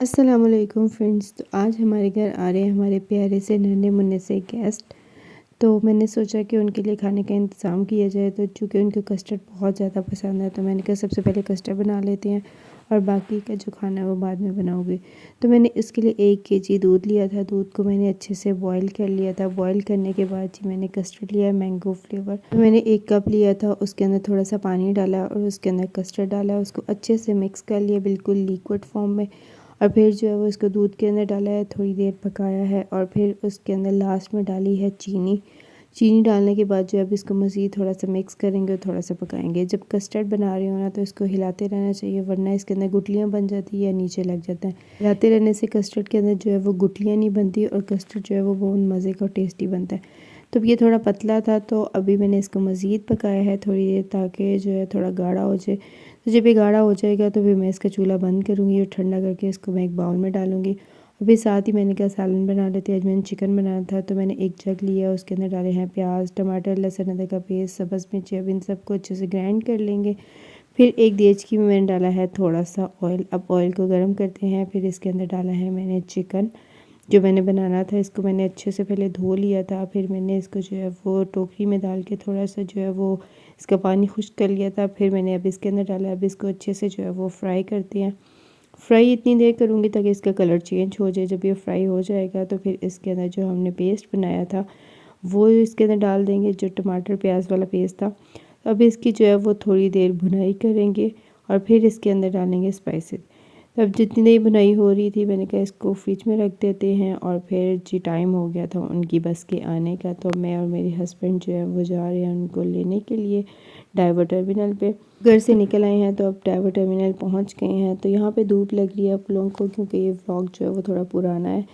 अस्सलामुअलैकुम फ्रेंड्स। तो आज हमारे घर आ रहे हैं हमारे प्यारे से नन्हे मुन्ने से गेस्ट। तो मैंने सोचा कि उनके लिए खाने का इंतज़ाम किया जाए। तो चूँकि उनको कस्टर्ड बहुत ज़्यादा पसंद है तो मैंने कहा सबसे पहले कस्टर्ड बना लेते हैं और बाकी का जो खाना है वो बाद में बनाऊँगी। तो मैंने इसके लिए 1 केजी दूध लिया था। दूध को मैंने अच्छे से बॉईल कर लिया था। बॉईल करने के बाद जी मैंने कस्टर्ड लिया है मैंगो फ्लेवर। तो मैंने 1 कप लिया था, उसके अंदर थोड़ा सा पानी डाला और उसके अंदर कस्टर्ड डाला, उसको अच्छे से मिक्स कर लिया बिल्कुल लिक्विड फॉर्म में। और फिर जो है वो इसको दूध के अंदर डाला है, थोड़ी देर पकाया है और फिर उसके अंदर लास्ट में डाली है चीनी। चीनी डालने के बाद जो है अब इसको मज़ीद थोड़ा सा मिक्स करेंगे और थोड़ा सा पकाएंगे। जब कस्टर्ड बना रहे हो ना तो इसको हिलाते रहना चाहिए, वरना इसके अंदर गुठलियाँ बन जाती है या नीचे लग जाता है। हिलाते रहने से कस्टर्ड के अंदर जो है वो गुठलियाँ नहीं बनती और कस्टर्ड जो है वो बहुत मज़े का और टेस्टी बनता है। तो ये थोड़ा पतला था तो अभी मैंने इसको मज़ीद पकाया है थोड़ी देर, ताकि जो है थोड़ा गाढ़ा हो जाए। तो जब ये गाढ़ा हो जाएगा तो फिर मैं इसका चूल्हा बंद करूँगी और ठंडा करके इसको मैं एक बाउल में डालूँगी। अभी साथ ही मैंने कहा सालन बना लेते हैं। आज मैंने चिकन बनाना था तो मैंने एक जग लिया, उसके अंदर डाले हैं प्याज, टमाटर, लहसुन, अदरक का पेस्ट, सब्ज़ मिर्ची। अब इन सबको अच्छे से ग्राइंड कर लेंगे। फिर एक देचकी में मैंने डाला है थोड़ा सा ऑयल। अब ऑयल को गर्म करते हैं। फिर इसके अंदर डाला है मैंने चिकन जो मैंने बनाना था। इसको मैंने अच्छे से पहले धो लिया था। फिर मैंने इसको जो है वो टोकरी में डाल के थोड़ा सा जो है वो इसका पानी खुश्क कर लिया था। फिर मैंने अब इसके अंदर डाला। अब इसको अच्छे से जो है वो फ्राई करते हैं। फ्राई इतनी देर करूँगी ताकि इसका कलर चेंज हो जाए। जब ये फ्राई हो जाएगा तो फिर इसके अंदर जो हमने पेस्ट बनाया था वो इसके अंदर डाल देंगे, जो टमाटर प्याज वाला पेस्ट था। अब इसकी जो है वो थोड़ी देर भुनाई करेंगे और फिर इसके अंदर डालेंगे स्पाइसेस। तब जितनी देर भुनाई हो रही थी मैंने कहा इसको फ्रिज में रख देते हैं। और फिर जी टाइम हो गया था उनकी बस के आने का, तो मैं और मेरे हस्बैंड जो है वो जा रहे हैं उनको लेने के लिए डाइवर टर्मिनल पे। घर से निकल आए हैं तो अब डाइवर टर्मिनल पहुंच गए हैं। तो यहाँ पे धूप लग रही है आप लोगों को, क्योंकि ये व्लॉग जो है वो थोड़ा पुराना है।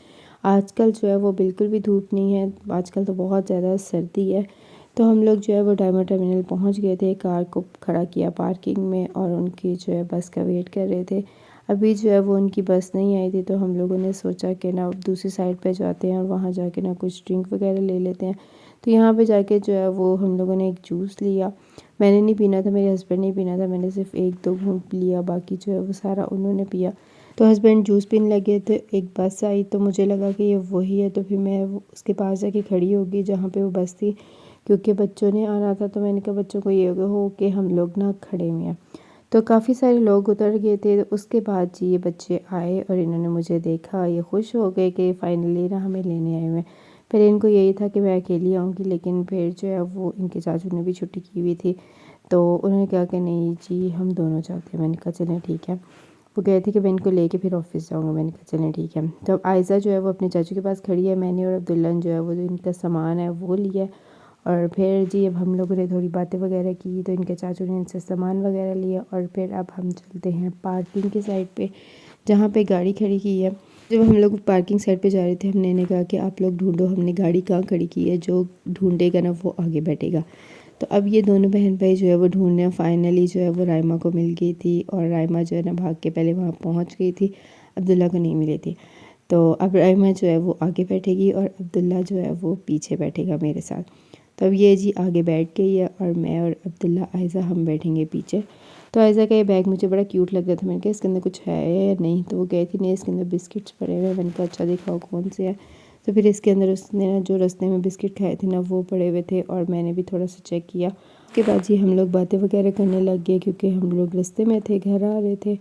आजकल जो है वो बिल्कुल भी धूप नहीं है, आजकल तो बहुत ज़्यादा सर्दी है। तो हम लोग जो है वो डाइवर टर्मिनल पहुँच गए थे, कार को खड़ा किया पार्किंग में और उनकी जो है बस का वेट कर रहे थे। अभी जो है वो उनकी बस नहीं आई थी तो हम लोगों ने सोचा कि ना दूसरी साइड पे जाते हैं और वहाँ जाके ना कुछ ड्रिंक वगैरह ले लेते हैं। तो यहाँ पे जाके जो है वो हम लोगों ने एक जूस लिया। मैंने नहीं पीना था, मेरे हस्बैंड ने पीना था, मैंने सिर्फ 1-2 घूंट लिया, बाकी जो है वो सारा उन्होंने पिया। तो हस्बैंड जूस पीने लगे थे, एक बस आई तो मुझे लगा कि ये वही है, तो फिर मैं उसके पास जाके खड़ी हो गई जहाँ पे वो बस थी, क्योंकि बच्चों ने आना था। तो मैंने कहा बच्चों को ये हो कि हम लोग ना खड़े हुए हैं। तो काफ़ी सारे लोग उतर गए थे। तो उसके बाद जी ये बच्चे आए और इन्होंने मुझे देखा, ये खुश हो गए कि फ़ाइनली ना हमें लेने आए हुए हैं। फिर इनको यही था कि मैं अकेली आऊँगी, लेकिन फिर जो है वो इनके चाचू ने भी छुट्टी की हुई थी तो उन्होंने कहा कि नहीं जी हम दोनों चाहते हैं। मैंने कहा चलें ठीक है। वो कहे थे कि मैं इनको लेके फिर ऑफिस जाऊँगा। मैंने कहा चलें ठीक है। तो अब आयज़ा जो है वो अपने चाचू के पास खड़ी है, मैंने और अब्दुल्ला जो है वो जो इनका सामान है वो लिया। और फिर जी अब हम लोगों ने थोड़ी बातें वगैरह की तो इनके चाचू ने इनसे सामान वगैरह लिया और फिर अब हम चलते हैं पार्किंग की साइड पे जहाँ पे गाड़ी खड़ी की है। जब हम लोग पार्किंग साइड पे जा रहे थे हमने इन्हें कहा कि आप लोग ढूंढो हमने गाड़ी कहाँ खड़ी की है, जो ढूंढेगा ना वो आगे बैठेगा। तो अब ये दोनों बहन भाई जो है वो ढूंढने फाइनली जो है वो राइमा को मिल गई थी और राइमा जो है ना भाग के पहले वहाँ पहुँच गई थी, अब्दुल्ला को नहीं मिली थी। तो अब राइमा जो है वो आगे बैठेगी और अब्दुल्ला जो है वो पीछे बैठेगा मेरे साथ। तो अब ये जी आगे बैठ गई है और मैं और अब्दुल्ला आयज़ा हम बैठेंगे पीछे। तो आयज़ा का ये बैग मुझे बड़ा क्यूट लग रहा था। मैंने कहा इसके अंदर कुछ है या नहीं, तो वो कही थी नहीं इसके अंदर बिस्किट्स पड़े हुए हैं। मैंने कहा अच्छा दिखाओ कौन से हैं। तो फिर इसके अंदर उसने ना जो रास्ते में बिस्किट खाए थे ना वो पड़े हुए थे और मैंने भी थोड़ा सा चेक किया। उसके बाद जी हम लोग बातें वगैरह करने लग गए, क्योंकि हम लोग रास्ते में थे, घर आ रहे थे।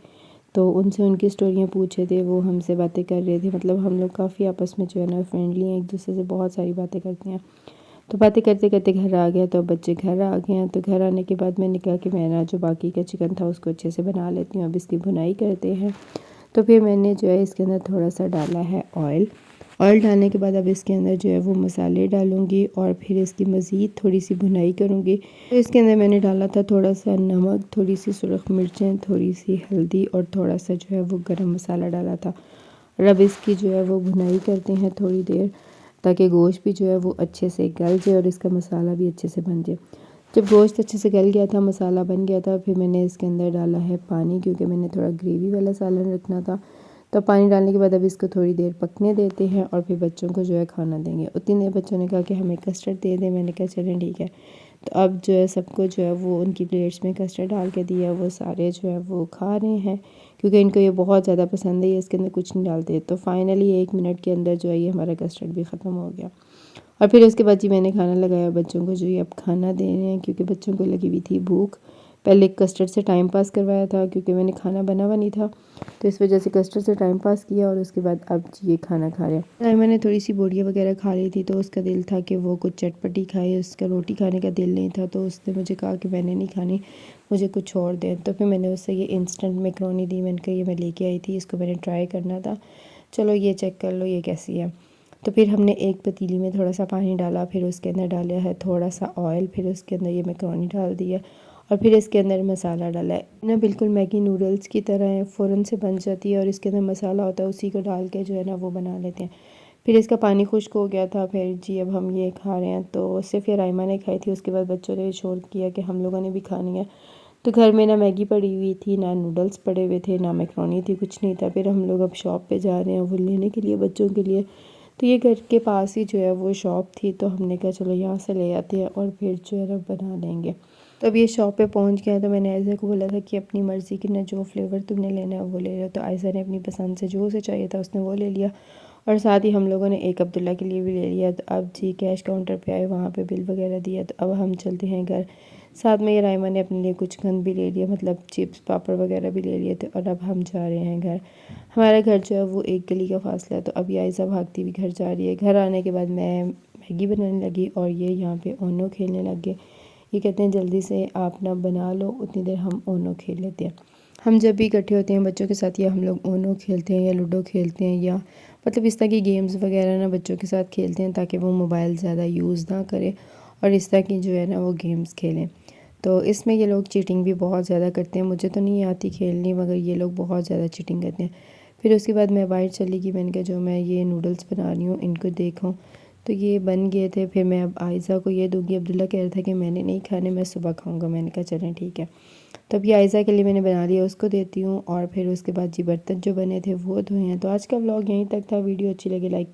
तो उनसे उनकी स्टोरियाँ पूछे थे, वो हमसे बातें कर रहे थे। मतलब हम लोग काफ़ी आपस में जो है ना फ्रेंडली हैं, एक दूसरे से बहुत सारी बातें करते हैं। तो बातें करते करते घर आ गया। तो बच्चे घर आ गए हैं। तो घर आने के बाद मैंने कहा कि मैं ना जो बाकी का चिकन था उसको अच्छे से बना लेती हूँ, अब इसकी भुनाई करते हैं। तो फिर मैंने जो है इसके अंदर थोड़ा सा डाला है ऑयल। ऑयल डालने के बाद अब इसके अंदर जो है वो मसाले डालूँगी और फिर इसकी मज़ीद थोड़ी सी भुनाई करूँगी। तो इसके अंदर मैंने डाला था थोड़ा सा नमक, थोड़ी सी सुरख मिर्चें, थोड़ी सी हल्दी और थोड़ा सा जो है वो गरम मसाला डाला था। और अब इसकी जो है वो भुनाई करते हैं थोड़ी देर, ताकि गोश्त भी जो है वो अच्छे से गल जाए और इसका मसाला भी अच्छे से बन जाए। जब गोश्त अच्छे से गल गया था, मसाला बन गया था, फिर मैंने इसके अंदर डाला है पानी, क्योंकि मैंने थोड़ा ग्रेवी वाला सालन रखना था। तो पानी डालने के बाद अब इसको थोड़ी देर पकने देते हैं और फिर बच्चों को जो है खाना देंगे। उतनी देर बच्चों ने कहा कि हमें कस्टर्ड दे दें। मैंने कहा चलें ठीक है। तो अब जो है सबको जो है वो उनकी प्लेट्स में कस्टर्ड डाल के दिया, वो सारे जो है वो खा रहे हैं, क्योंकि इनको ये बहुत ज़्यादा पसंद है, ये इसके अंदर कुछ नहीं डालते। तो फाइनली 1 मिनट के अंदर जो है ये हमारा कस्टर्ड भी ख़त्म हो गया। और फिर उसके बाद जी मैंने खाना लगाया बच्चों को, जो ये अब खाना दे रहे हैं क्योंकि बच्चों को लगी हुई थी भूख। पहले कस्टर्ड से टाइम पास करवाया था क्योंकि मैंने खाना बना हुआ नहीं था, तो इस वजह से कस्टर्ड से टाइम पास किया और उसके बाद अब जी ये खाना खा रहे हैं। मैंने थोड़ी सी बोड़ियाँ वगैरह खा ली थी, तो उसका दिल था कि वो कुछ चटपटी खाए, उसका रोटी खाने का दिल नहीं था, तो उसने मुझे कहा कि मैंने नहीं खानी, मुझे कुछ और दें। तो फिर मैंने उससे ये इंस्टेंट मैकरोनी दी। मैंने कहा ये मैं लेके आई थी, इसको मैंने ट्राई करना था, चलो ये चेक कर लो ये कैसी है। तो फिर हमने एक पतीली में थोड़ा सा पानी डाला, फिर उसके अंदर डाला है थोड़ा सा ऑयल, फिर उसके अंदर ये मैकरोनी डाल दिया और फिर इसके अंदर मसाला डाला है ना, बिल्कुल मैगी नूडल्स की तरह है, फ़ौरन से बन जाती है और इसके अंदर मसाला होता है उसी को डाल के जो है ना वो बना लेते हैं। फिर इसका पानी खुश्क हो गया था, फिर जी अब हम ये खा रहे हैं। तो सिर्फ ये राइमा ने खाई थी, उसके बाद बच्चों ने शोर किया कि हम लोगों ने भी खानी है। तो घर में ना मैगी पड़ी हुई थी, ना नूडल्स पड़े हुए थे, ना मैकरोनी थी, कुछ नहीं था। फिर हम लोग अब शॉप पे जा रहे हैं वो लेने के लिए बच्चों के लिए। तो ये घर के पास ही जो है वो शॉप थी, तो हमने कहा चलो यहाँ से ले आते हैं और फिर जो है ना बना लेंगे। तो अब ये शॉप पे पहुँच गया, तो मैंने आयशा को बोला था कि अपनी मर्ज़ी की ना जो फ्लेवर तुमने लेना है वो ले लो। तो आयशा ने अपनी पसंद से जो उसे चाहिए था उसने वो ले लिया और साथ ही हम लोगों ने एक अब्दुल्ला के लिए भी ले लिया। तो अब जी कैश काउंटर पे आए, वहाँ पे बिल वगैरह दिया, तो अब हम चलते हैं घर। साथ में ये राइमा ने अपने लिए कुछ गंद भी ले लिया, मतलब चिप्स पापड़ वगैरह भी ले लिए थे और अब हम जा रहे हैं घर। हमारा घर जो है वो एक गली का फासला है, तो अभी आयशा भागती हुई घर जा रही है। घर आने के बाद मैं मैगी बनाने लगी और ये यहाँ पे ओनो खेलने लग गए। ये कहते हैं जल्दी से आप ना बना लो, उतनी देर हम ओनो खेल लेते हैं। हम जब भी इकट्ठे होते हैं बच्चों के साथ, या हम लोग ओनो खेलते हैं या लूडो खेलते हैं, या मतलब इस तरह की गेम्स वगैरह ना बच्चों के साथ खेलते हैं ताकि वो मोबाइल ज़्यादा यूज़ ना करें और इस तरह की जो है ना वो गेम्स खेलें। तो इसमें ये लोग चीटिंग भी बहुत ज़्यादा करते हैं, मुझे तो नहीं आती खेलनी, मगर ये लोग बहुत ज़्यादा चीटिंग करते हैं। फिर उसके बाद मैं बाहर चली गई, मैंने कहा जो मैं ये नूडल्स बना रही हूँ इनको देखूँ। तो ये बन गए थे, फिर मैं अब आयशा को ये दूँगी। अब्दुल्ला कह रहा था कि मैंने नहीं खाने, मैं सुबह खाऊँगा। मैंने कहा चलें ठीक है। तब ये आयशा के लिए मैंने बना लिया, उसको देती हूँ और फिर उसके बाद जी बर्तन जो बने थे वो धोए हैं। तो आज का व्लॉग यहीं तक था। वीडियो अच्छी लगी लाइक